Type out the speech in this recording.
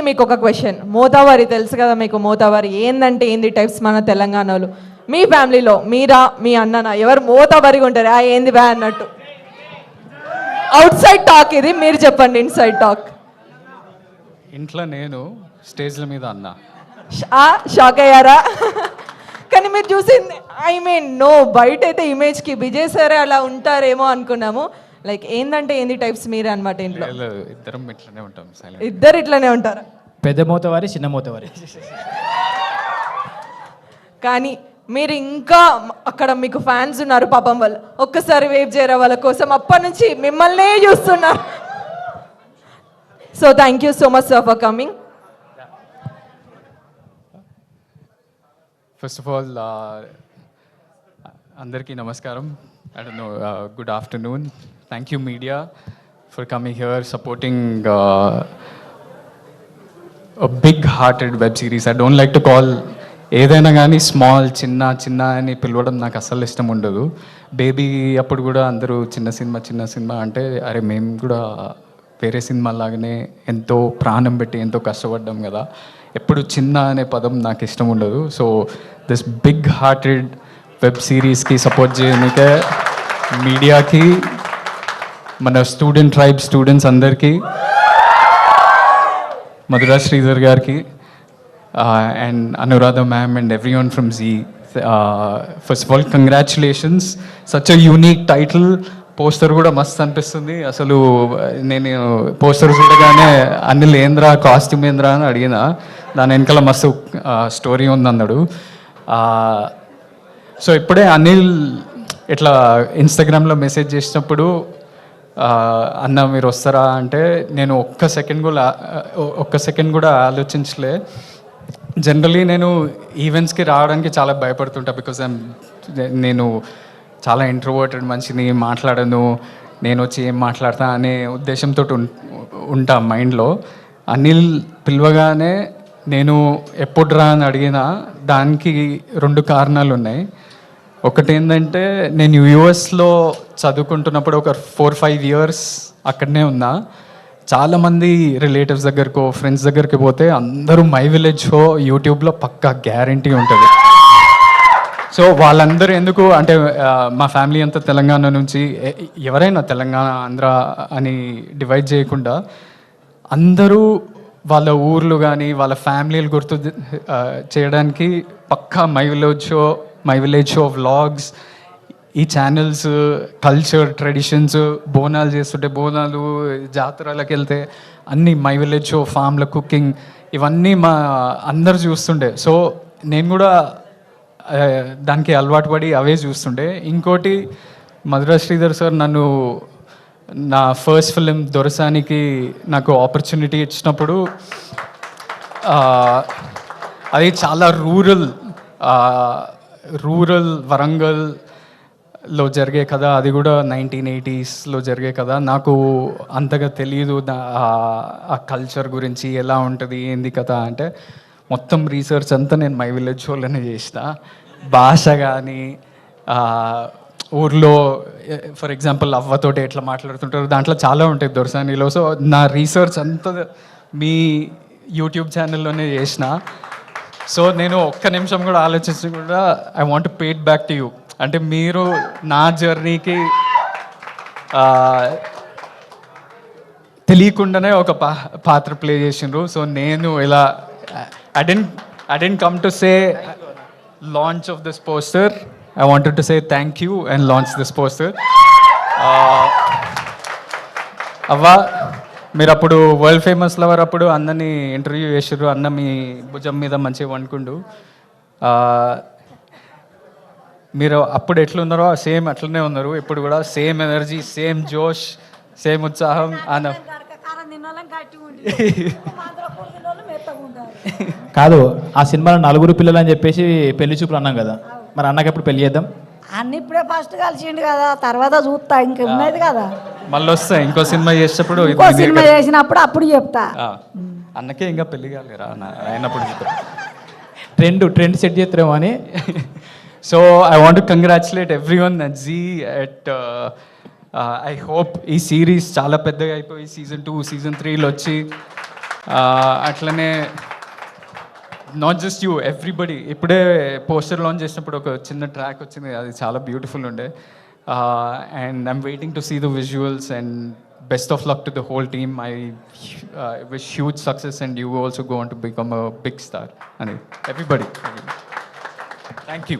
మీకు ఒక క్వశ్చన్, మోతావారి తెలుసు కదా మీకు, మోతావారి ఏందంటే ఏంది టైప్స్ మన తెలంగాణలో. మీ ఫ్యామిలీలో మీరా మీ అన్ననా ఎవరు మోతావారిగా ఉంటారు? ఏంది బ్యా అన్నట్టు. అవుట్ సైడ్ టాక్ ఇది, మీరు చెప్పండి ఇన్సైడ్ టాక్. ఇంట్లో నేను, స్టేజ్ల మీద అన్న. షాక్ అయ్యారా? కానీ మీరు చూసింది నో బయట అయితే ఇమేజ్కి విజయ్ సరే అలా ఉంటారేమో అనుకున్నాము. లైక్ ఏందంటే ఏంది టైప్స్ మీరే అనమాట ఇంట్లో. ఇద్దరం ఇట్లనే ఉంటాం. ఇద్దరు ఇట్లనే ఉంటారు. పెద్ద మోతవారి చిన్న మోతవారి. కానీ మీరు ఇంకా అక్కడ మీకు ఫ్యాన్స్ ఉన్నారు పాపం, వాళ్ళు ఒక్కసారి వేవ్ చేయరా వాళ్ళ కోసం, అప్పటి నుంచి మిమ్మల్నే చూస్తున్నారు. So thank you so much sir for coming. First of all అందరికీ నమస్కారం. I don't know, good afternoon. Thank you media for coming here, supporting a big-hearted web series. I don't like to call ఏదైనా కానీ small, చిన్న అని పిలవడం నాకు అస్సలు ఇష్టం ఉండదు. బేబీ అప్పుడు కూడా అందరూ చిన్న సినిమా అంటే అరే మేము కూడా వేరే సినిమా లాగానే ఎంతో ప్రాణం పెట్టి ఎంతో కష్టపడ్డాం కదా, ఎప్పుడు చిన్న అనే పదం నాకు ఇష్టం ఉండదు. సో దిస్ బిగ్-హార్టెడ్ వెబ్ సిరీస్కి సపోర్ట్ చేయడానికే మీడియాకి, మన స్టూడెంట్స్ అందరికీ, మధురా శ్రీధర్ గారికి and Anuradha ma'am and everyone from Zee, first of all congratulations. Such a unique title. Poster కూడా మస్త్ అనిపిస్తుంది. అసలు నేను పోస్టర్ చూడగానే అనిల్ ఏంద్రా కాస్ట్యూమ్ ఏంద్రా అని అడిగిన, దాని వెనకాల మస్తు స్టోరీ ఉందన్నాడు. సో ఇప్పుడే అనిల్ ఇట్లా ఇన్స్టాగ్రామ్లో మెసేజ్ చేసినప్పుడు అన్న మీరు వస్తారా అంటే నేను ఒక్క సెకండ్ కూడా ఆలోచించలే. జనరలీ నేను ఈవెంట్స్కి రావడానికి చాలా భయపడుతుంటా, బికాజ్ నేను చాలా ఇంట్రోవర్టెడ్ మనిషిని, మాట్లాడను, నేను వచ్చి ఏం మాట్లాడతా అనే ఉద్దేశంతో ఉంటా మైండ్లో. అనిల్ పిలవగానే నేను ఎప్పుడు రా అని అడిగినా దానికి 2 కారణాలు ఉన్నాయి. ఒకటి ఏంటంటే నేను యూఎస్లో చదువుకుంటున్నప్పుడు ఒక 4-5 years అక్కడనే ఉన్నా. చాలామంది రిలేటివ్స్ దగ్గరకో ఫ్రెండ్స్ దగ్గరికి పోతే అందరూ మై విలేజ్ షో యూట్యూబ్లో పక్కా గ్యారంటీ ఉంటుంది. సో వాళ్ళందరూ ఎందుకు అంటే మా ఫ్యామిలీ అంతా తెలంగాణ నుంచి, ఎవరైనా తెలంగాణ ఆంధ్ర అని డివైడ్ చేయకుండా అందరూ వాళ్ళ ఊర్లు కానీ వాళ్ళ ఫ్యామిలీలు గుర్తు చేయడానికి పక్కా మై విలేజ్ షో వ్లాగ్స్, ఈ ఛానల్స్, కల్చర్, ట్రెడిషన్స్, బోనాలు చేస్తుంటే బోనాలు, జాతరలకు వెళ్తే అన్నీ మై విలేజ్ షో, ఫామ్ల కుకింగ్, ఇవన్నీ మా అందరు చూస్తుండే. సో నేను కూడా దానికి అలవాటు పడి అవే చూస్తుండే. ఇంకోటి, మధురా శ్రీధర్ సార్ నన్ను నా ఫస్ట్ ఫిలిం దొరసానికి నాకు ఆపర్చునిటీ ఇచ్చినప్పుడు అది చాలా రూరల్ వరంగల్లో జరిగే కథ, అది కూడా 1980sలో జరిగే కథ. నాకు అంతగా తెలియదు ఆ కల్చర్ గురించి, ఎలా ఉంటుంది ఏంది కథ అంటే. మొత్తం రీసెర్చ్ అంతా నేను మై విలేజ్ షోలోనే చేసిన. భాష కానీ, ఊర్లో ఫర్ ఎగ్జాంపుల్ అవ్వతోటి ఎట్లా మాట్లాడుతుంటారు దాంట్లో చాలా ఉంటాయి దొరసానిలో. సో నా రీసెర్చ్ అంతా మీ యూట్యూబ్ ఛానల్లోనే చేసిన. సో నేను ఒక్క నిమిషం కూడా ఆలోచించి కూడా I want pay it back to you. అంటే మీరు నా జర్నీకి తెలియకుండానే ఒక పాత్ర ప్లే చేసిండ్రు. సో నేను ఇలా I didn't come to say launch of this poster. I wanted to say thank you and launch this poster. అవ్వా మీరు అప్పుడు వరల్డ్ ఫేమస్ లవర్ అప్పుడు అన్నని ఇంటర్వ్యూ చేసారు. అన్న మీ భుజం మీద మంచిగా వండుకుండు. మీరు అప్పుడు ఎట్లున్నారో సేమ్ అట్లనే ఉన్నారు ఇప్పుడు కూడా. సేమ్ ఎనర్జీ, సేమ్ జోష్, సేమ్ ఉత్సాహం. అన్న కాదు, ఆ సినిమాలో 4 పిల్లలు అని చెప్పేసి పెళ్లి చూపులు అన్నాం కదా, మరి అన్నకి ఎప్పుడు పెళ్లి చేద్దాం? అన్ని ఇప్పుడే ఫస్ట్ కలిసిండు కదా, తర్వాత చూస్తా. ఇంకా ఉన్నది కదా, మళ్ళీ వస్తా ఇంకో సినిమా చేసేటప్పుడు, ఇంకో సినిమా చేసినప్పుడు అప్పుడు చెప్తా. అన్నకే ఇంకా పెళ్లి కాలేరా అయినప్పుడు ట్రెండ్ సెట్ చేస్తారేమో అని. So I want to congratulate everyone at Zee at I hope ఈ సిరీస్ చాలా పెద్దగా అయిపోయి సీజన్ 2, సీజన్ 3లో వచ్చి అట్లనే నాట్ జస్ట్ యూ ఎవ్రీబడి. ఇప్పుడే పోస్టర్ లాంచ్ చేసినప్పుడు ఒక చిన్న ట్రాక్ వచ్చింది, అది చాలా బ్యూటిఫుల్ ఉండే. And I'm waiting to see the visuals and best of luck to the whole team. I wish huge success and you also go on to become a big star అని everybody. Thank you.